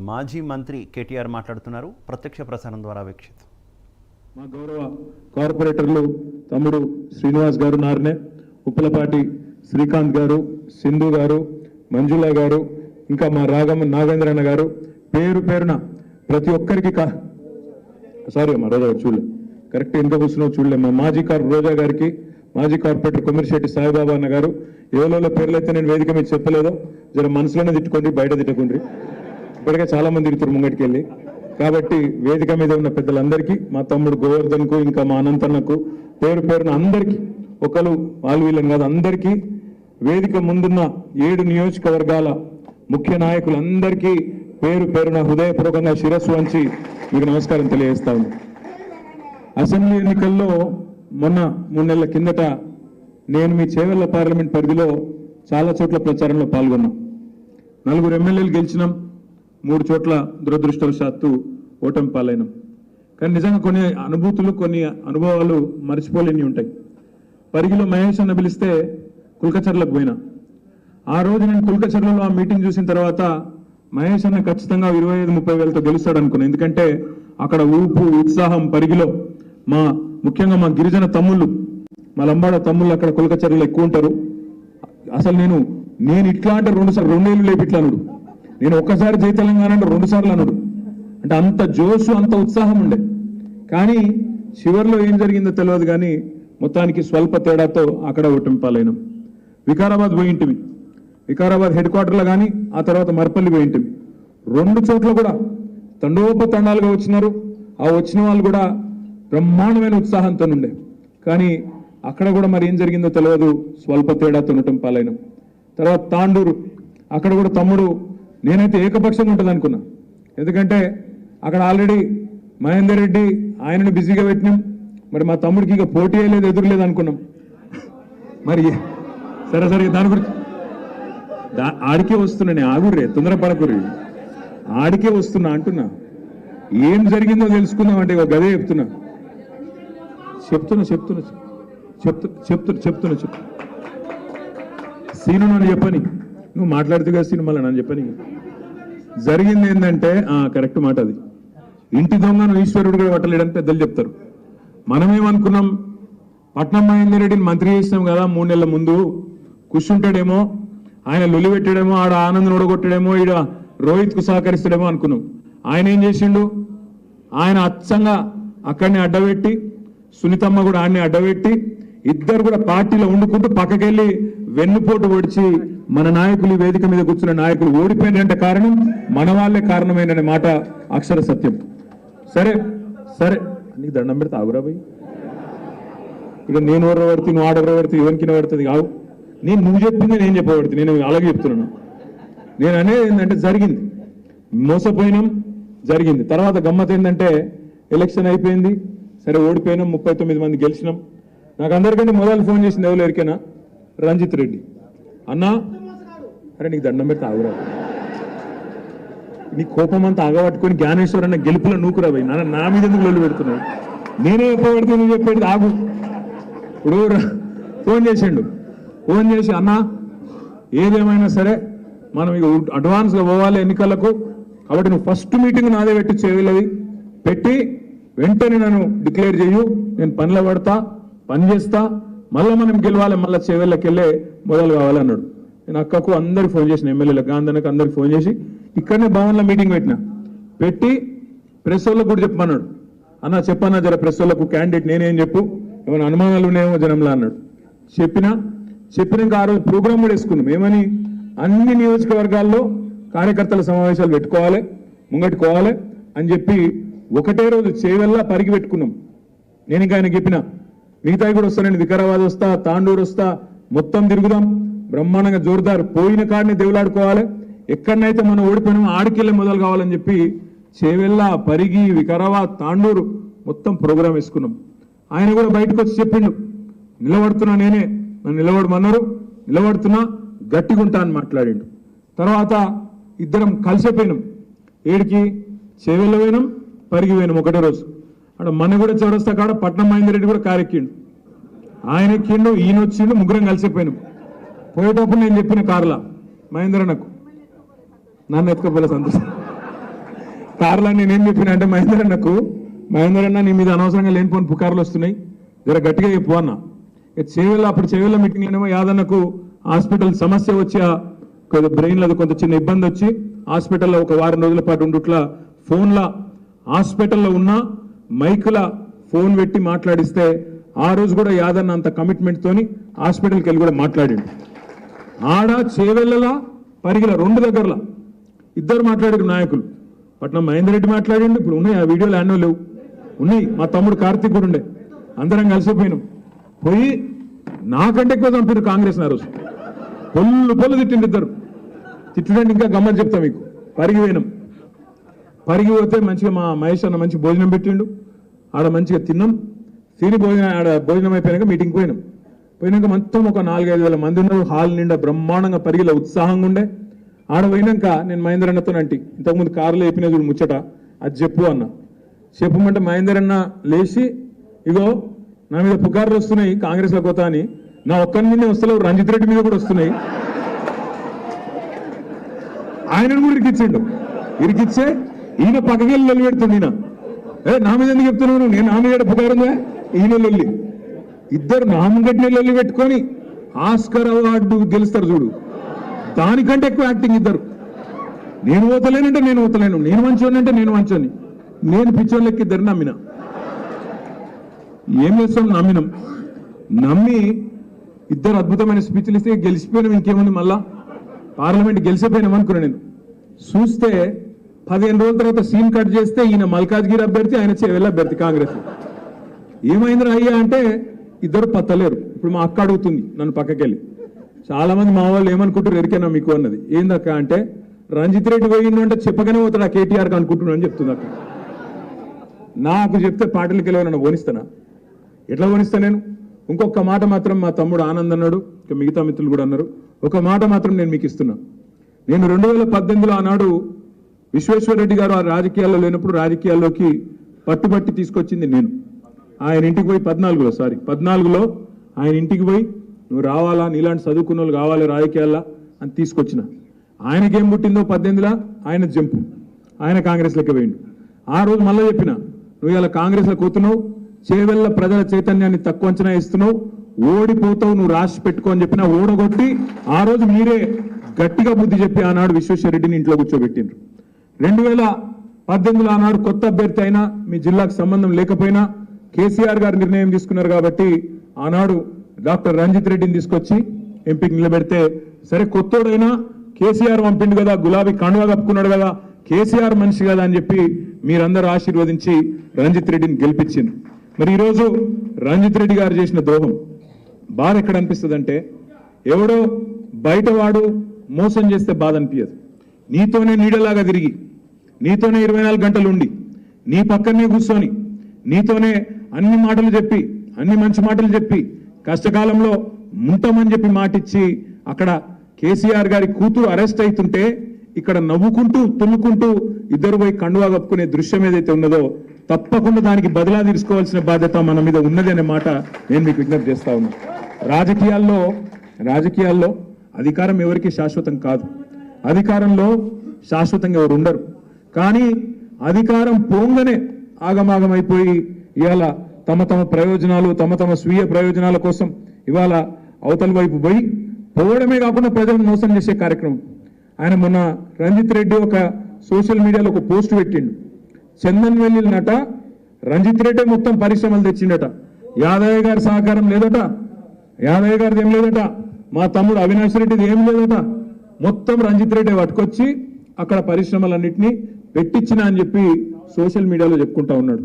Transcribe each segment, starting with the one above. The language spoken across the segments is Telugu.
మాజీ మంత్రి కేటీఆర్ మాట్లాడుతున్నారు. ప్రత్యక్ష ప్రసారం ద్వారా వీక్షిద్దాం. మా గౌరవ కార్పొరేటర్లు తమ్ముడు శ్రీనివాస్ గారు నార్నే, ఉప్పలపాటి శ్రీకాంత్ గారు, సింధు గారు, మంజుల గారు, ఇంకా మా నాగేంద్రన్న గారు, పేరు పేరున ప్రతి ఒక్కరికి సారీ మా రోజా గారు చూడలే, కరెక్ట్ ఎంత కూర్చున్నావు చూడలే, మా మాజీ రోజా గారికి, మాజీ కార్పొరేటర్ కొమ్మిరిశెట్టి సాయిబాబా అన్న గారు, ఎవరో పేర్లైతే నేను వేదిక మీద చెప్పలేదో జర మనసులోనే తిట్టుకోండి, బయట తిట్టకుండ్రి. ఇప్పటికే చాలా మంది తిరుగుతారు ముంగటికి వెళ్ళి. కాబట్టి వేదిక మీద ఉన్న పెద్దలందరికీ, మా తమ్ముడు గోవర్ధన్కు, ఇంకా మా అనంతన్నకు, పేరు పేరున అందరికీ, ఒకరు వాళ్ళు వీళ్ళని కాదు అందరికీ, వేదిక ముందున్న 7 నియోజకవర్గాల ముఖ్య నాయకులందరికీ పేరు పేరున హృదయపూర్వకంగా శిరస్సు వంచి మీకు నమస్కారం తెలియజేస్తా ఉన్నాను. అసెంబ్లీ ఎన్నికల్లో మొన్న 3 నెలల కిందట నేను మీ చేవెళ్ల పార్లమెంట్ పరిధిలో చాలా చోట్ల ప్రచారంలో పాల్గొన్నాం. 4 ఎమ్మెల్యేలు గెలిచినాం, 3 చోట్ల దురదృష్టవశాత్తు ఓటమి పాలైనాం. కానీ నిజంగా కొన్ని అనుభూతులు, కొన్ని అనుభవాలు మర్చిపోలేని ఉంటాయి. పరిగిలో మహేష్ అన్న పిలిస్తే కుల్కచర్లకు పోయినా. ఆ రోజు నేను కుల్కచర్లలో ఆ మీటింగ్ చూసిన తర్వాత మహేష్ అన్న ఖచ్చితంగా 25-30 వేలతో గెలుస్తాడు అనుకున్నాను. ఎందుకంటే అక్కడ ఊపు ఉత్సాహం పరిగిలో ముఖ్యంగా మా గిరిజన తమ్ముళ్ళు, మా లంబాడ తమ్ముళ్ళు అక్కడ కుల్కచర్లలో ఎక్కువ ఉంటారు. అసలు నేను ఇట్లా అంటే 2 ఏళ్ళు లేపు ఇట్లా అనుడు, నేను ఒక్కసారి జై తెలంగాణ అంటే 2 సార్లు అనుడు, అంటే అంత జోషు అంత ఉత్సాహం ఉండే. కానీ చివరిలో ఏం జరిగిందో తెలియదు, కానీ మొత్తానికి స్వల్ప తేడాతో అక్కడ ఓటమి పాలైనాం. వికారాబాద్ పోయింటివి, వికారాబాద్ హెడ్ క్వార్టర్లో కానీ ఆ తర్వాత మర్పల్లి పోయింటివి. 2 చోట్ల కూడా తండోపతండాలుగా వచ్చినారు. ఆ వచ్చిన వాళ్ళు కూడా బ్రహ్మాండమైన ఉత్సాహంతో ఉండే. కానీ అక్కడ కూడా మరి ఏం జరిగిందో తెలియదు, స్వల్ప తేడాతో ఉండటం పాలైనాం. తర్వాత తాండూరు, అక్కడ కూడా తమ్ముడు నేనైతే ఏకపక్షంగా ఉంటుంది అనుకున్నా. ఎందుకంటే అక్కడ ఆల్రెడీ మహేందర్ రెడ్డి ఆయనను బిజీగా పెట్టినాం. మరి మా తమ్ముడికి ఇక పోటీ అయ్యలేదు, ఎదురులేదు అనుకున్నాం. మరి సరే దాని గురించి ఆడికే వస్తున్నా, నేను ఆగుర్రే, తొందరపడకుర్రి, ఆడికే వస్తున్నా అంటున్నా. ఏం జరిగిందో తెలుసుకుందాం అంటే గదే చెప్తున్నా సీను నన్ను చెప్పని, నువ్వు మాట్లాడుతూ కదా సీను, మళ్ళీ నన్ను చెప్పని. జరిగింది ఏంటంటే కరెక్ట్ మాట అది, ఇంటి దొంగను ఈశ్వరుడు కూడా పట్టలేడని పెద్దలు చెప్తారు. మనమేమనుకున్నాం, పట్నం మహేందర్ రెడ్డిని మంత్రి చేసినాం కదా 3 నెలల ముందు, కూర్చుంటాడేమో, ఆయన లొలి పెట్టాడేమో, ఆడ ఆనంద్ ఓడగొట్టాడేమో, ఈడ రోహిత్కు సహకరిస్తాడేమో అనుకున్నాం. ఆయన ఏం చేసిండు, ఆయన అచ్చంగా అక్కడిని అడ్డబెట్టి, సునీతమ్మ కూడా ఆయన్ని అడ్డబెట్టి, ఇద్దరు కూడా పార్టీలో వండుకుంటూ పక్కకెళ్ళి వెన్నుపోటు పొడిచి మన నాయకులు, వేదిక మీద కూర్చున్న నాయకులు ఓడిపోయినంటే కారణం మన వాళ్ళే కారణమైన మాట అక్షర సత్యం. సరే నీకు దండం పెడితే ఆగురాబాయి, ఇక నేను ఎవరు పడితే నువ్వు ఆడెవరు పడితే ఎవరికి పడుతుంది కావు. నువ్వు చెప్పింది నేను చెప్పబడితే, నేను అలాగే చెప్తున్నాను. నేను అనేది ఏంటంటే జరిగింది, మోసపోయినాం, జరిగింది. తర్వాత గమ్మత్ ఏంటంటే ఎలక్షన్ అయిపోయింది, సరే ఓడిపోయినాం, 39 మంది గెలిచినాం. నాకు అందరికంటే మొదలు ఫోన్ చేసింది ఎవరు ఎరికైనా, రంజిత్ రెడ్డి అన్నా, అరే నీకు దండం పెడితే ఆగురా, నీ కోపం అంతా ఆగబట్టుకొని జ్ఞానేశ్వర్ అన్న గెలుపులో నూకురా పోయి నా మీద ఎందుకు లొల్లు పెడుతున్నావు, నేనే చెప్పబడితే నువ్వు చెప్పేది ఆగు. ఇప్పుడు ఫోన్ చేసిండు, ఫోన్ చేసి అన్నా ఏదేమైనా సరే మనం ఇక అడ్వాన్స్గా పోవాలి ఎన్నికలకు, కాబట్టి నువ్వు ఫస్ట్ మీటింగ్ నాదే పెట్టి చేయలేదు, పెట్టి వెంటనే నన్ను డిక్లేర్ చేయు, నేను పనిలో పడతా, పని చేస్తా, మళ్ళీ మనం గెలవాలి, మళ్ళీ చేవెళ్ళకి వెళ్ళే మొదలు కావాలన్నాడు. నేను అక్కకు అందరికి ఫోన్ చేసిన, ఎమ్మెల్యేలకు, గాంధీకి అందరికి ఫోన్ చేసి ఇక్కడనే భవన్లో మీటింగ్ పెట్టి ప్రెస్ వాళ్ళకు కూడా చెప్పమన్నాడు. అన్న చెప్పన్నా జర ప్రెస్ వాళ్ళకు క్యాండిడేట్ నేనేం చెప్పు, ఏమైనా అనుమానాలు ఉన్నాయేమో జనంలో అన్నాడు. చెప్పినాక ఆ రోజు ప్రోగ్రామ్ కూడా వేసుకున్నాం. ఏమని, అన్ని నియోజకవర్గాల్లో కార్యకర్తల సమావేశాలు పెట్టుకోవాలి, ముంగట్టుకోవాలి అని చెప్పి ఒకటే రోజు చేవెళ్ళ పరిగి పెట్టుకున్నాం. నేను ఇంకా ఆయన చెప్పిన మిగతాయి కూడా వస్తానండి, వికారాబాద్ వస్తా, తాండూరు వస్తా, మొత్తం తిరుగుదాం, బ్రహ్మాండంగా జోరుదారు, పోయిన కాడిని దేవులాడుకోవాలి, ఎక్కడనైతే మనం ఓడిపోయినామో ఆడికెళ్ళే మొదలు కావాలని చెప్పి చేవెళ్ళ, పరిగి, వికారాబాద్, తాండూరు మొత్తం ప్రోగ్రాం వేసుకున్నాం. ఆయన కూడా బయటకు వచ్చి చెప్పిండు, నిలబడుతున్నా నేనే, నన్ను నిలబడమన్నారు, నిలబడుతున్నా, గట్టిగుంటా అని మాట్లాడిండు. తర్వాత ఇద్దరం కలిసిపోయినాం, ఏడికి చేవెళ్ళ పోయినాం, పరిగి పోయినాం ఒకటే రోజు. అక్కడ మన కూడా చౌరస్తా కాడ పట్నం మహేందర్ రెడ్డి కూడా కారు ఎక్కిండు, ఆయన ఎక్కిండు, ఈయన వచ్చిండు, ముగ్గురం కలిసిపోయినాం. పోయేటప్పుడు నేను చెప్పిన కార్లా మహేందర్ అన్నకు, నన్ను ఎత్తుకపోలే సంతోషం, కార్లో నేనేం చెప్పిన అంటే మహేందర్ అన్న నీ మీద అనవసరంగా లేనిపోని పుకార్లు వస్తున్నాయి, జర గట్టిగా చెప్పు అన్న. అప్పుడు చేవేళ్ళ మీటింగ్లోనేమో యాదన్నకు హాస్పిటల్ సమస్య వచ్చి కొంత బ్రెయిన్లో కొంత చిన్న ఇబ్బంది వచ్చి హాస్పిటల్లో ఒక వారం రోజుల పాటు ఉండుట్లా ఫోన్లో హాస్పిటల్లో ఉన్న మైకుల ఫోన్ పెట్టి మాట్లాడిస్తే ఆ రోజు కూడా యాదన్న అంత కమిట్మెంట్ తోని హాస్పిటల్కి వెళ్ళి కూడా మాట్లాడిండు. ఆడ చేవెళ్ళలా పరిగిల రెండు దగ్గరలా ఇద్దరు మాట్లాడారు నాయకులు. పట్నం మహేందర్ రెడ్డి మాట్లాడిండు, ఇప్పుడు ఉన్నాయి ఆ వీడియోలు యాన్నో లేవు, ఉన్నాయి. మా తమ్ముడు కార్తీక్ కూడా ఉండే, అందరం కలిసిపోయినాం. పోయి నాకంటే ఎక్కువ చంపారు కాంగ్రెస్ ఆ రోజు. పొల్లు తిట్టిండు ఇద్దరు. తిట్టడానికి ఇంకా గమ్మని చెప్తా మీకు. పరిగి పోతే మంచిగా మా మహేష్ అన్న మంచి భోజనం పెట్టిండు, ఆడ మంచిగా తిన్నాం. ఆడ భోజనం అయిపోయినాక మీటింగ్ పోయినాక మొత్తం ఒక 4-5 మంది ఉన్నారు. హాల్ నిండా బ్రహ్మాండంగా పరిగిల ఉత్సాహంగా ఉండే. ఆడ పోయినాక నేను మహేందర్ అన్నతో ఇంతకుముందు కారులో వేపిన చూడు ముచ్చట, అది చెప్పు అన్న. చెప్పమంటే మహేందర్ అన్న లేచి, ఇగో నా మీద పుకార్లు వస్తున్నాయి కాంగ్రెస్లో కొత్త అని, నా ఒక్కరి మీదే వస్తలేవు, రంజిత్ రెడ్డి మీద కూడా వస్తున్నాయి. ఆయనను కూడా ఇరికిచ్చే ఈయన పక్కకెళ్ళి లొల్లి పెడుతుంది. ఈయన నా మీద ఎందుకు చెప్తున్నాను, నేను నా మీద పుకారుందా, ఈయన లొల్లి. ఇద్దరు నామగడ్డి లొల్లి పెట్టుకొని ఆస్కర్ అవార్డు గెలుస్తారు చూడు, దానికంటే ఎక్కువ యాక్టింగ్ ఇద్దరు. నేను ఓతలేనంటే నేను ఓతలేను, నేను మంచోని అంటే నేను మంచోని, నేను పిచ్చోళ్ళకి ఇద్దరు నమ్మిన. ఏం చేస్తాం, నమ్మి ఇద్దరు అద్భుతమైన స్పీచ్లు ఇస్తే గెలిచిపోయినాం. ఇంకేముంది, మళ్ళా పార్లమెంట్ గెలిచిపోయినాం అనుకున్నా. నేను చూస్తే 15 రోజుల తర్వాత సీన్ కట్ చేస్తే ఈయన మల్కాజ్గిరి అభ్యర్థి, ఆయన చేవెళ్ళ అభ్యర్థి కాంగ్రెస్. ఏమైందిరా అయ్యా అంటే ఇద్దరు పత్తలేరు. ఇప్పుడు మా అక్క అడుగుతుంది నన్ను పక్కకెళ్ళి, చాలా మంది మా వాళ్ళు ఏమనుకుంటారు ఎరికేనా మీకు అన్నది. ఏందక్క అంటే రంజిత్ రెడ్డి పోయిండు అంటే చెప్పగానే పోతాడు ఆ కేటీఆర్కి అనుకుంటున్నాను అని చెప్తుంది అక్క. నాకు చెప్తే పార్టీలకి వెళ్ళి నన్ను ఓనిస్తానా, ఎట్లా ఓనిస్తా నేను? ఇంకొక మాట మాత్రం మా తమ్ముడు ఆనంద్ అన్నాడు, ఇక మిగతా మిత్రులు కూడా అన్నారు. ఒక మాట మాత్రం నేను మీకు ఇస్తున్నా. నేను 2018లో ఆనాడు విశ్వేశ్వరరెడ్డి గారు ఆ రాజకీయాల్లో లేనప్పుడు రాజకీయాల్లోకి పట్టుబట్టి తీసుకొచ్చింది నేను. ఆయన ఇంటికి పోయి 14లో ఆయన ఇంటికి పోయి నువ్వు రావాలా, నీలాంటి చదువుకున్న వాళ్ళు కావాలి రాజకీయాల్లో అని తీసుకొచ్చిన. ఆయనకేం పుట్టిందో 18లో ఆయన జంపు, ఆయన కాంగ్రెస్లోకి పోయిండు. ఆ రోజు మళ్ళీ చెప్పిన, నువ్వు ఇలా కాంగ్రెస్లో కూతున్నావు, చేవెళ్ళ ప్రజల చైతన్యాన్ని తక్కువ అంచనా ఇస్తున్నావు, ఓడిపోతావు, నువ్వు రాసి పెట్టుకో అని చెప్పిన. ఓడగొట్టి ఆ రోజు మీరే గట్టిగా బుద్ధి చెప్పి ఆనాడు విశ్వేశ్వరరెడ్డిని ఇంట్లో కూర్చోబెట్టిండ్రు. 2018లో ఆనాడు కొత్త అభ్యర్థి అయినా మీ జిల్లాకు సంబంధం లేకపోయినా కేసీఆర్ గారు నిర్ణయం తీసుకున్నారు కాబట్టి ఆనాడు డాక్టర్ రంజిత్ రెడ్డిని తీసుకొచ్చి ఎంపీకి నిలబెడితే, సరే కొత్తోడైనా కేసీఆర్ పంపిండు కదా, గులాబీ కండువా కప్పుకున్నాడు కదా, కేసీఆర్ మనిషి కదా అని చెప్పి మీరందరూ ఆశీర్వదించి రంజిత్ రెడ్డిని గెలిపించింది. మరి ఈరోజు రంజిత్ రెడ్డి గారు చేసిన ద్రోహం బాధ ఎక్కడ అనిపిస్తుంది అంటే, ఎవడో బయటవాడు మోసం చేస్తే బాధ అనిపించదు. నీతోనే నీడలాగా తిరిగి, నీతోనే 24 గంటలు ఉండి, నీ పక్కనే కూర్చొని, నీతోనే అన్ని మాటలు చెప్పి, అన్ని మంచి మాటలు చెప్పి, కష్టకాలంలో ముంటామని చెప్పి మాటిచ్చి అక్కడ కేసీఆర్ గారి కూతురు అరెస్ట్ అవుతుంటే ఇక్కడ నవ్వుకుంటూ తుమ్ముకుంటూ ఇద్దరు పోయి కండువా కప్పుకునే దృశ్యం ఏదైతే ఉన్నదో తప్పకుండా దానికి బదిలా తీసుకోవాల్సిన బాధ్యత మన మీద ఉన్నది అనే మాట నేను మీకు విజ్ఞప్తి చేస్తా ఉన్నా. రాజకీయాల్లో అధికారం ఎవరికి శాశ్వతం కాదు, అధికారంలో శాశ్వతంగా ఎవరు ఉండరు. కానీ అధికారం పోంగనే ఆగమాగమైపోయి ఇవాళ తమ ప్రయోజనాలు, తమ స్వీయ ప్రయోజనాల కోసం ఇవాళ అవతల వైపు పోయి పోవడమే కాకుండా ప్రజలను మోసం చేసే కార్యక్రమం. ఆయన మొన్న రంజిత్ రెడ్డి ఒక సోషల్ మీడియాలో ఒక పోస్ట్ పెట్టిండు. చందన్ వెల్లినట రంజిత్ రెడ్డి మొత్తం పరిశ్రమలు తెచ్చిండట, యాదయ్య గారి సహకారం లేదట, యాదయ్య గారిది ఏం లేదట, మా తమ్ముడు అవినాష్ రెడ్డిది ఏం లేదట, మొత్తం రంజిత్ రెడ్డి పట్టుకొచ్చి అక్కడ పరిశ్రమలన్నింటినీ పెట్టించిన అని చెప్పి సోషల్ మీడియాలో చెప్పుకుంటా ఉన్నాడు.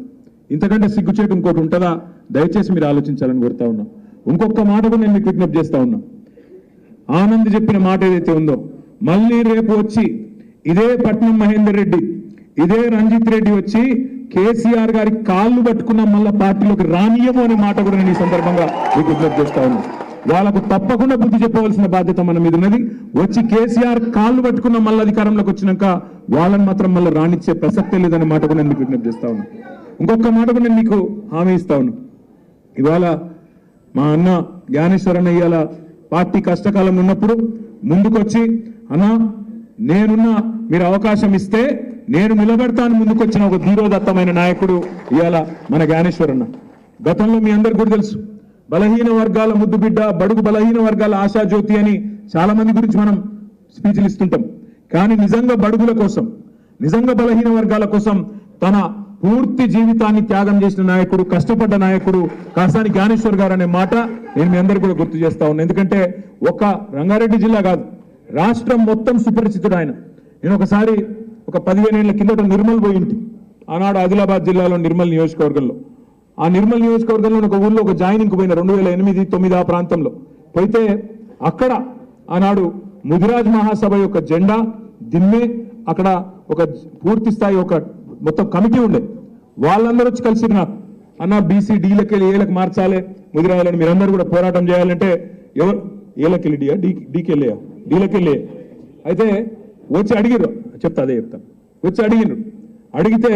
ఇంతకంటే సిగ్గుచేటు ఇంకోటి ఉంటుందా? దయచేసి మీరు ఆలోచించాలని కోరుతా ఉన్నా. ఇంకొక మాట కూడా నేను మీకు విజ్ఞప్తి చేస్తా ఉన్నా. ఆనంద్ చెప్పిన మాట ఏదైతే ఉందో, మళ్ళీ రేపు వచ్చి ఇదే పట్నం మహేందర్ రెడ్డి, ఇదే రంజిత్ రెడ్డి వచ్చి కేసీఆర్ గారి కాళ్ళు పట్టుకున్న మళ్ళా పార్టీలోకి రానియము అనే మాట కూడా నేను ఈ సందర్భంగా మీకు విజ్ఞప్తి చేస్తా ఉన్నా. వాళ్ళకు తప్పకుండా బుద్ధి చెప్పవలసిన బాధ్యత మన మీద ఉన్నది. వచ్చి కేసీఆర్ కాళ్ళు పట్టుకున్న మళ్ళీ అధికారంలోకి వచ్చినాక వాళ్ళని మాత్రం మళ్ళీ రానిచ్చే ప్రసక్తే లేదనే మాట కూడా నేను మీకు విజ్ఞప్తి చేస్తా ఉన్నా. ఇంకొక మాట కూడా నేను మీకు హామీ ఇస్తా ఉన్నా. ఇవాళ మా అన్న జ్ఞానేశ్వరన్న ఇవాళ పార్టీ కష్టకాలం ఉన్నప్పుడు ముందుకొచ్చి, అన్నా నేనున్నా, మీరు అవకాశం ఇస్తే నేను నిలబడతాను ముందుకొచ్చిన ఒక ధీరోదత్తమైన నాయకుడు ఇవాళ మన జ్ఞానేశ్వర్ అన్న. గతంలో మీ అందరికీ కూడా తెలుసు, బలహీన వర్గాల ముద్దు బిడ్డ, బడుగు బలహీన వర్గాల ఆశాజ్యోతి అని చాలా మంది గురించి మనం స్పీచ్లు ఇస్తుంటాం. కానీ నిజంగా బడుగుల కోసం, నిజంగా బలహీన వర్గాల కోసం తన పూర్తి జీవితాన్ని త్యాగం చేసిన నాయకుడు, కష్టపడ్డ నాయకుడు కాసాని జ్ఞానేశ్వర్ గారు అనే మాట నేను మీ అందరికీ కూడా గుర్తు చేస్తా ఉన్నాను. ఎందుకంటే ఒక రంగారెడ్డి జిల్లా కాదు, రాష్ట్రం మొత్తం సుపరిచితుడు ఆయన. నేను ఒకసారి ఒక 15 ఏళ్ల కిందట నిర్మల్ పోయింటి, ఆనాడు ఆదిలాబాద్ జిల్లాలో నిర్మల్ నియోజకవర్గంలో. ఆ నిర్మల్ నియోజకవర్గంలో ఒక ఊళ్ళో ఒక జాయినింగ్కి పోయిన 2008-9 ఆ ప్రాంతంలో పోయితే అక్కడ ఆనాడు ముదిరాజ్ మహాసభ యొక్క జెండా దిమ్మే, అక్కడ ఒక పూర్తి స్థాయి ఒక మొత్తం కమిటీ ఉండే. వాళ్ళందరూ వచ్చి కలిసి నాకు అన్న బీసీ డీలకి ఏలకు మార్చాలి, ముదిరాజులని మీరందరూ కూడా పోరాటం చేయాలంటే ఎవరు ఏలకెళ్ళి డీకెళ్ళేయా డీలకెళ్ళే అయితే వచ్చి అడిగిరు, అదే చెప్తాను. వచ్చి అడిగిరు, అడిగితే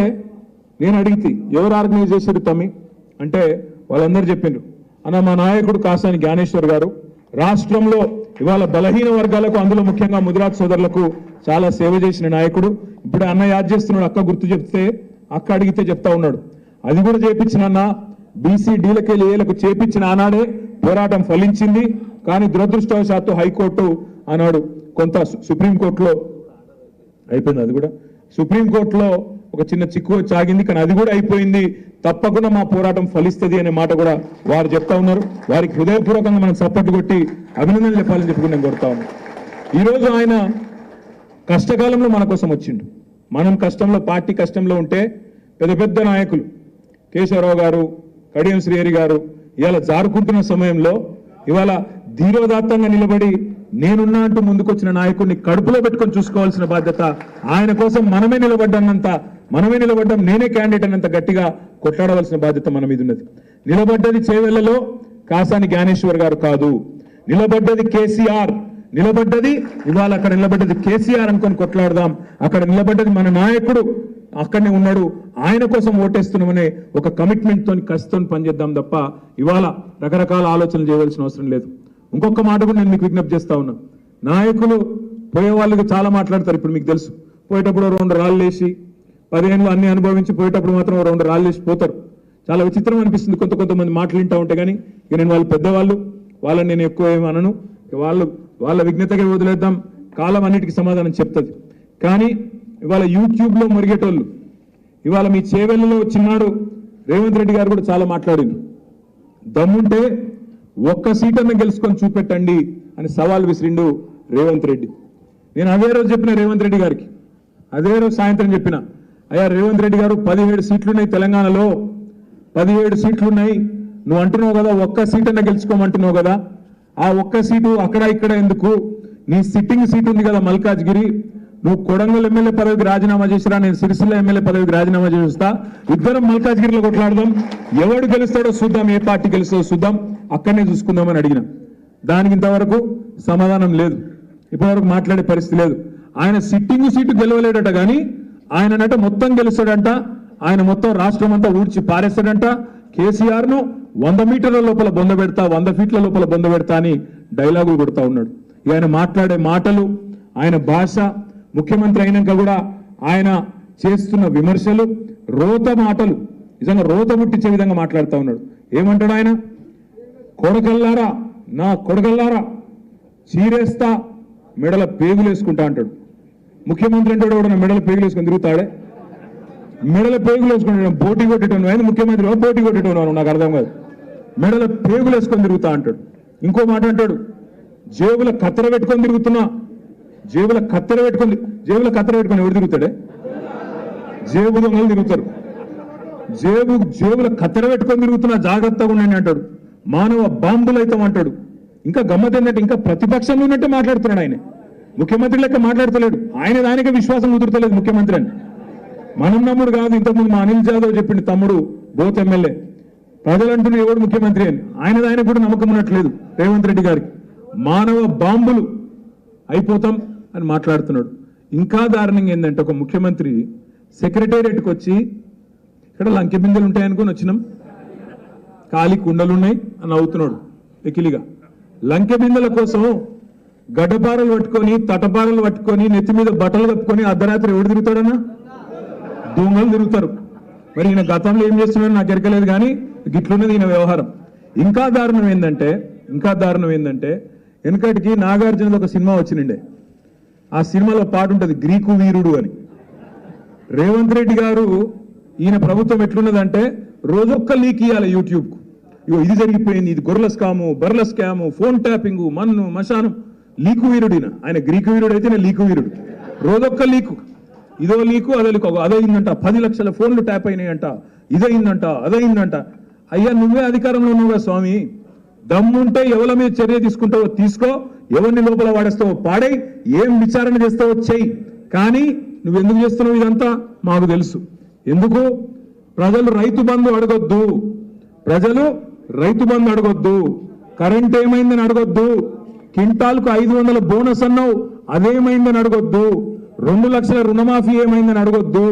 నేను అడిగితే ఎవరు ఆర్గనైజ్ చేశారు తమ్మి అంటే వాళ్ళందరూ చెప్పిండ్రు, అన్న మా నాయకుడు కాసాని జ్ఞానేశ్వర్ గారు రాష్ట్రంలో ఇవాళ బలహీన వర్గాలకు, అందులో ముఖ్యంగా ముదిరాజ్ సోదరులకు చాలా సేవ చేసిన నాయకుడు. ఇప్పుడు అన్న యాద్ చేస్తున్నాడు, అక్క గుర్తు చెప్తే అక్క అడిగితే చెప్తా ఉన్నాడు. అది కూడా చేపించిన అన్న బీసీ డీలకేలు ఏలకు చేపించిన ఆనాడే పోరాటం ఫలించింది. కానీ దురదృష్టవశాత్తు హైకోర్టు ఆనాడు కొంత సుప్రీంకోర్టులో అయిపోయింది, అది కూడా సుప్రీంకోర్టులో ఒక చిన్న చిక్కు చాగింది. కానీ అది కూడా అయిపోయింది, తప్పకుండా మా పోరాటం ఫలిస్తుంది అనే మాట కూడా వారు చెప్తా ఉన్నారు. వారికి హృదయపూర్వకంగా మనం సపోర్ట్ కొట్టి అభినందనలు చెప్పాలని చెప్పి నేను కోరుతా ఉన్నాను. ఈరోజు ఆయన కష్టకాలంలో మన కోసం వచ్చిండు. మనం కష్టంలో, పార్టీ కష్టంలో ఉంటే పెద్ద పెద్ద నాయకులు కేశవరావు గారు, కడియం శ్రీహరి గారు ఇవాళ జారుకుంటున్న సమయంలో ఇవాళ ధీరోదాత్తంగా నిలబడి నేనున్నా అంటూ ముందుకొచ్చిన నాయకుడిని కడుపులో పెట్టుకొని చూసుకోవాల్సిన బాధ్యత ఆయన కోసం మనమే నిలబడ్డాం. నేనే క్యాండిడేట్ అన్నంత గట్టిగా కొట్లాడవలసిన బాధ్యత మన మీద ఉన్నది. నిలబడ్డది చేవెళ్లలో కాసాని జ్ఞానేశ్వర్ గారు కాదు, నిలబడ్డది కేసీఆర్, నిలబడ్డది ఇవాళ అక్కడ నిలబడ్డది కేసీఆర్ అనుకొని కొట్లాడదాం. అక్కడ నిలబడ్డది మన నాయకుడు, అక్కడనే ఉన్నాడు, ఆయన కోసం ఓటేస్తున్నామనే ఒక కమిట్మెంట్ తోని కసితో పనిచేద్దాం తప్ప ఇవాళ రకరకాల ఆలోచనలు చేయవలసిన అవసరం లేదు. ఇంకొక మాట కూడా నేను మీకు విజ్ఞప్తి చేస్తా ఉన్నా, నాయకులు పోయే వాళ్ళకి చాలా మాట్లాడతారు. ఇప్పుడు మీకు తెలుసు, పోయేటప్పుడు 2 రాళ్ళు వేసి 10 ఏళ్ళు అన్ని అనుభవించి పోయేటప్పుడు మాత్రం 2 రాళ్ళు వేసి పోతారు. చాలా విచిత్రం అనిపిస్తుంది కొంతమంది మాటలు వింటా ఉంటే. కానీ ఇక నేను వాళ్ళు పెద్దవాళ్ళు, వాళ్ళని నేను ఎక్కువ ఏమి అనను, వాళ్ళ విజ్ఞతగా వదిలేద్దాం, కాలం అన్నిటికీ సమాధానం చెప్తుంది. కానీ ఇవాళ యూట్యూబ్లో మురిగేటోళ్ళు, ఇవాళ మీ చేవెళ్ళలో చిన్నాడు రేవంత్ రెడ్డి గారు కూడా చాలా మాట్లాడింది. దమ్ముంటే ఒక్క సీటನ್ನು గెలుచుకొని చూపెట్టండి అని సవాల్ విసిరిండు రేవంత్ రెడ్డి. నేను అదే రోజు చెప్పిన రేవంత్ రెడ్డి గారికి, అదే రోజు సాయంత్రం చెప్పిన, అయ్యా రేవంత్ రెడ్డి గారు 17 సీట్లున్నాయి తెలంగాణలో, 17 సీట్లున్నాయి, నువ్వు అంటున్నావు కదా ఒక్క సీటన్నా గెలుచుకోమంటున్నావు కదా, ఆ ఒక్క సీటు అక్కడ ఇక్కడ ఎందుకు, నీ సిట్టింగ్ సీట్ ఉంది కదా మల్కాజ్గిరి, నువ్వు కొడంగల్ ఎమ్మెల్యే పదవికి రాజీనామా చేసిరా, నేను సిరిసిల్ల ఎమ్మెల్యే పదవికి రాజీనామా చేస్తా, ఇద్దరం మల్కాజ్గిరిలో కొట్లాడదాం, ఎవడు గెలుస్తాడో చూద్దాం, ఏ పార్టీ గెలుస్తాడో చూద్దాం, అక్కడనే చూసుకుందామని అడిగిన. దానికి ఇంతవరకు సమాధానం లేదు, ఇప్పటివరకు మాట్లాడే పరిస్థితి లేదు. ఆయన సిట్టింగ్ సీటు గెలవలేడట, కానీ ఆయననట మొత్తం గెలుస్తాడంట, ఆయన మొత్తం రాష్ట్రం అంతా ఊడ్చి పారేస్తాడంట, కేసీఆర్ ను 100 మీటర్ల లోపల బొంద పెడతా, 100 ఫీట్ల లోపల బొంద పెడతా అని డైలాగులు కొడతా ఉన్నాడు. ఆయన మాట్లాడే మాటలు, ఆయన భాష, ముఖ్యమంత్రి అయినాక కూడా ఆయన చేస్తున్న విమర్శలు, రోత మాటలు, నిజంగా రోత ముట్టించే విధంగా మాట్లాడుతూ ఉన్నాడు. ఏమంటాడు ఆయన, కొడకల్లారా, నా కొడకల్లారా చీరేస్తా, మెడల పేగులు వేసుకుంటా అంటాడు. ముఖ్యమంత్రి అంటే కూడా మెడల పేగులు వేసుకొని తిరుగుతాడే, మెడల పేగులు వేసుకుంటాడు. పోటీ కొట్టేటోను ఆయన ముఖ్యమంత్రి, పోటీ కొట్టేటోను నాకు అర్థం కాదు, మెడల పేగులు వేసుకొని తిరుగుతా అంటాడు. ఇంకో మాట అంటాడు, జేబుల కత్తెర పెట్టుకొని తిరుగుతున్నా, జేబుల కత్తెర పెట్టుకొని ఎవరు తిరుగుతాడే, జేబు దొంగలు తిరుగుతారు, జేబుల కత్తెర పెట్టుకొని తిరుగుతున్నా, జాగ్రత్తగా ఉండండి అంటాడు. మానవ బాంబులు అయితే అంటాడు. ఇంకా గమ్మత్ ఏంటంటే ఇంకా ప్రతిపక్షంలో ఉన్నట్టే మాట్లాడుతున్నాడు ఆయన, ముఖ్యమంత్రి లెక్క మాట్లాడతలేడు. ఆయన దానికే విశ్వాసం కుదురుతలేదు ముఖ్యమంత్రి అని. మనం నమ్ముడు కాదు, ఇంతకుముందు మా అనిల్ జాదవ్ చెప్పిండు, తమ్ముడు బోత్ ఎమ్మెల్యే, ప్రజలు అంటున్నారు ఎవడు ముఖ్యమంత్రి అని, ఆయన కూడా నమ్మకం ఉన్నట్లేదు రేవంత్ రెడ్డి గారికి. మానవ బాంబులు అయిపోతాం అని మాట్లాడుతున్నాడు. ఇంకా దారుణంగా ఏంటంటే, ఒక ముఖ్యమంత్రి సెక్రటేరియట్కి వచ్చి ఇక్కడ లంకె బిందెలు ఉంటాయనుకొని వచ్చినాం, ఖాళీ కుండలున్నాయి అని అవుతున్నాడు ఎకిలిగా. లంకె బిందెల కోసం గడ్డపారలు పట్టుకొని, తటపారలు పట్టుకొని, నెత్తి మీద బట్టలు కప్పుకొని అర్ధరాత్రి ఎవడు తిరుగుతాడన్నా, దొంగలు తిరుగుతారు. మరి ఈయన గతంలో ఏం చేస్తున్నారో నాకు ఎరకలేదు, కానీ గిట్లున్నది ఈయన వ్యవహారం. ఇంకా దారుణం ఏంటంటే వెనకటికి నాగార్జునది ఒక సినిమా వచ్చిండే. ఆ సినిమాలో పాట ఉంటుంది, గ్రీకు వీరుడు అని. రేవంత్ రెడ్డి గారు ఈయన ప్రభుత్వం ఎట్లున్నదంటే రోజొక్క లీక్ ఇవ్వాలి యూట్యూబ్కు. ఇగో ఇది జరిగిపోయింది, ఇది గొర్రెల స్కాము, బర్రెల స్కాము, ఫోన్ ట్యాపింగు, మన్ను మశానం. లీకు వీరుడు ఆయన గ్రీకు వీరుడు అయితే నేను లీకు వీరుడు. రోజొక్క లీకు, ఇదో లీకు అదో లీకు, అదయిందంట, 10 లక్షల ఫోన్లు ట్యాప్ అయినాయంట, అదయిందంట. అయ్యా నువ్వే అధికారంలో ఉన్నావుగా స్వామి, దమ్ముంటే ఎవరి మీద చర్య తీసుకుంటావో తీసుకో, ఎవరిని లోపల వాడేస్తావో పాడై, ఏం విచారణ చేస్తావో చెయ్యి. కానీ నువ్వు ఎందుకు చేస్తున్నావు ఇదంతా మాకు తెలుసు. ఎందుకు? ప్రజలు రైతు బంధు అడగొద్దు, కరెంట్ ఏమైందని అడగొద్దు, క్వింటాల్కు 500 బోనస్ అన్నావు అదేమైందని అడగొద్దు, 2 లక్షల రుణమాఫీ ఏమైందని అడగొద్దు,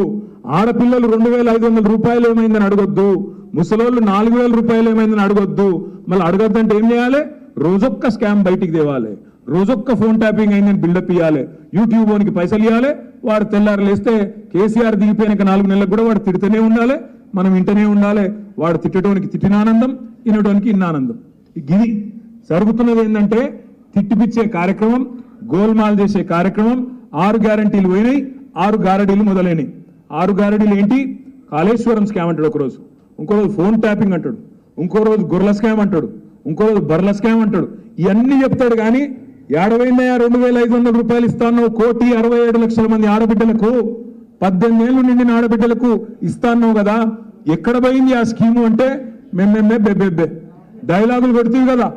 ఆడపిల్లలు 2,500 రూపాయలు ఏమైందని అడగొద్దు, ముసలోళ్ళు 4,000 రూపాయలు ఏమైందని అడగొద్దు. మళ్ళీ అడగొద్దంటే ఏం చేయాలి? రోజొక్క స్కామ్ బయటికి తేవాలి, రోజొక్క ఫోన్ ట్యాపింగ్ అయిందని బిల్డప్ ఇవ్వాలి, యూట్యూబ్ ఓనికి పైసలు ఇవ్వాలి. వాడు తెల్లారు లేస్తే కేసీఆర్ దిగిపోయినాక 4 నెలలకు కూడా వాడు తిడుతూనే ఉండాలి, మనం వింటూనే ఉండాలి. వాడు తిట్టడానికి తిట్టిన ఆనందం, వినడానికి ఇన్న ఆనందం. గిది జరుగుతున్నది. ఏంటంటే తిట్టిపిచ్చే కార్యక్రమం, గోల్మాల్ చేసే కార్యక్రమం. 6 గ్యారంటీలు పోయినాయి, 6 గారడీలు మొదలైనవి. 6 గారడీలు ఏంటి? కాళేశ్వరం స్కామ్ అంటాడు ఒకరోజు, ఇంకో రోజు ఫోన్ ట్యాపింగ్ అంటాడు, ఇంకో రోజు గొర్రెల స్కామ్ అంటాడు, ఇంకో రోజు బర్రెల స్కామ్ అంటాడు. ఇవన్నీ చెప్తాడు. కానీ 2,500 రూపాయలు ఇస్తాను, 1,67,00,000 మంది ఆడబిడ్డలకు, 18 ఏళ్ళు నిండిన ఆడబిడ్డలకు ఇస్తాను కదా, ఎక్కడ పోయింది ఆ స్కీము అంటే మేమే బెబ్బెబ్బే డైలాగులు పెడుతుంది కదా.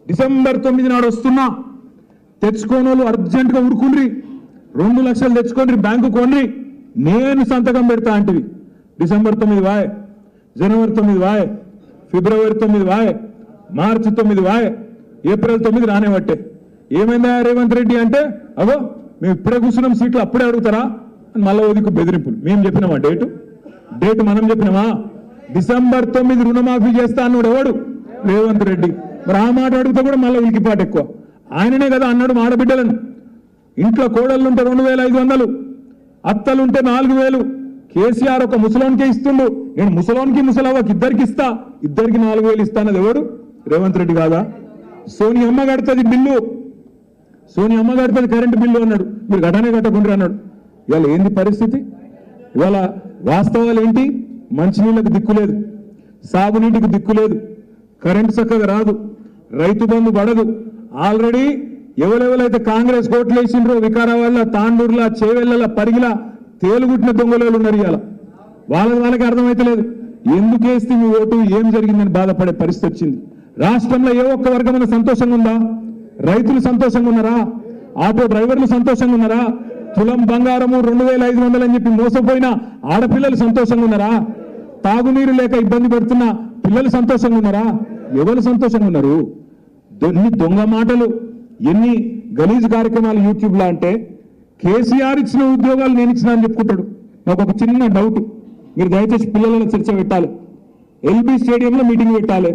డిసెంబర్ 9 నాడు వస్తున్నా, తెచ్చుకోని వాళ్ళు అర్జెంటుగా ఉరుకుండ్రి, 2 లక్షలు తెచ్చుకోండి, బ్యాంకు కొన్రి, నేను సంతకం పెడతా అంటివి. డిసెంబర్ 9 వాయ్, జనవరి 9 వాయ్, ఫిబ్రవరి 9 వాయ్, మార్చి 9 వాయ్, ఏప్రిల్ 9 రానేవట్టే. ఏమైందా రేవంత్ రెడ్డి అంటే, అగో మేము ఇప్పుడే కూర్చున్నాం సీట్లు అప్పుడే అడుగుతారా అని మళ్ళీ ఓదికు బెదిరింపులు. మేము చెప్పినామా డేటు మనం చెప్పినామా? డిసెంబర్ 9 రుణమాఫీ చేస్తా అన్నాడు ఎవడు? రేవంత్ రెడ్డి. మరి ఆ మాట అడిగితే కూడా మళ్ళీ ఉలికిపాటు ఎక్కువ. ఆయననే కదా అన్నాడు ఆడబిడ్డలను, ఇంట్లో కోడళ్ళుంటే 2,500, అత్తలుంటే 4,000. కేసీఆర్ ఒక ముసలోనికే ఇస్తుండు, నేను ముసలోనికి ముసలవ్వకి ఇద్దరికి 4,000 ఇస్తానది ఎవడు? రేవంత్ రెడ్డి కాదా? సోనియమ్మ కడుతుంది బిల్లు, సోనియమ్మ కడుతుంది కరెంటు బిల్లు అన్నాడు, మీరు గటనే కట్టకుండా అన్నాడు. ఇవాళ ఏంది పరిస్థితి? ఇవాళ వాస్తవాలు ఏంటి? మంచినీళ్ళకు దిక్కులేదు, సాగునీటికి దిక్కులేదు, కరెంటు చక్కగా రాదు, రైతు బంధు పడదు. ఆల్రెడీ ఎవరెవరైతే కాంగ్రెస్ ఓట్లు వేసిండ్రో వికారాబాద్ల, తాండూరుల, చేవెళ్ల, పరిగిల తేలుగుట్టిన దొంగలు ఉన్నారు. ఇవాళ వాళ్ళకి అర్థమైతలేదు ఎందుకు వేస్తే మీ ఓటు, ఏం జరిగిందని బాధపడే పరిస్థితి వచ్చింది. రాష్ట్రంలో ఏ ఒక్క వర్గమైన సంతోషంగా ఉందా? రైతులు సంతోషంగా ఉన్నారా? ఆటో డ్రైవర్లు సంతోషంగా ఉన్నారా? తులం బంగారము 2,500 అని చెప్పి మోసపోయిన ఆడపిల్లలు సంతోషంగా ఉన్నారా? తాగునీరు లేక ఇబ్బంది పడుతున్న పిల్లలు సంతోషంగా ఉన్నారా? ఎవరు సంతోషంగా ఉన్నారు? ఎన్ని దొంగ మాటలు, ఎన్ని గలీజ్ కార్యక్రమాలు యూట్యూబ్లో. అంటే కేసీఆర్ ఇచ్చిన ఉద్యోగాలు నేను ఇచ్చిన అని చెప్పుకుంటాడు. నాకు ఒక చిన్న డౌట్, మీరు దయచేసి పిల్లలను చర్చ పెట్టాలి, ఎల్బీ స్టేడియంలో మీటింగ్ పెట్టాలి,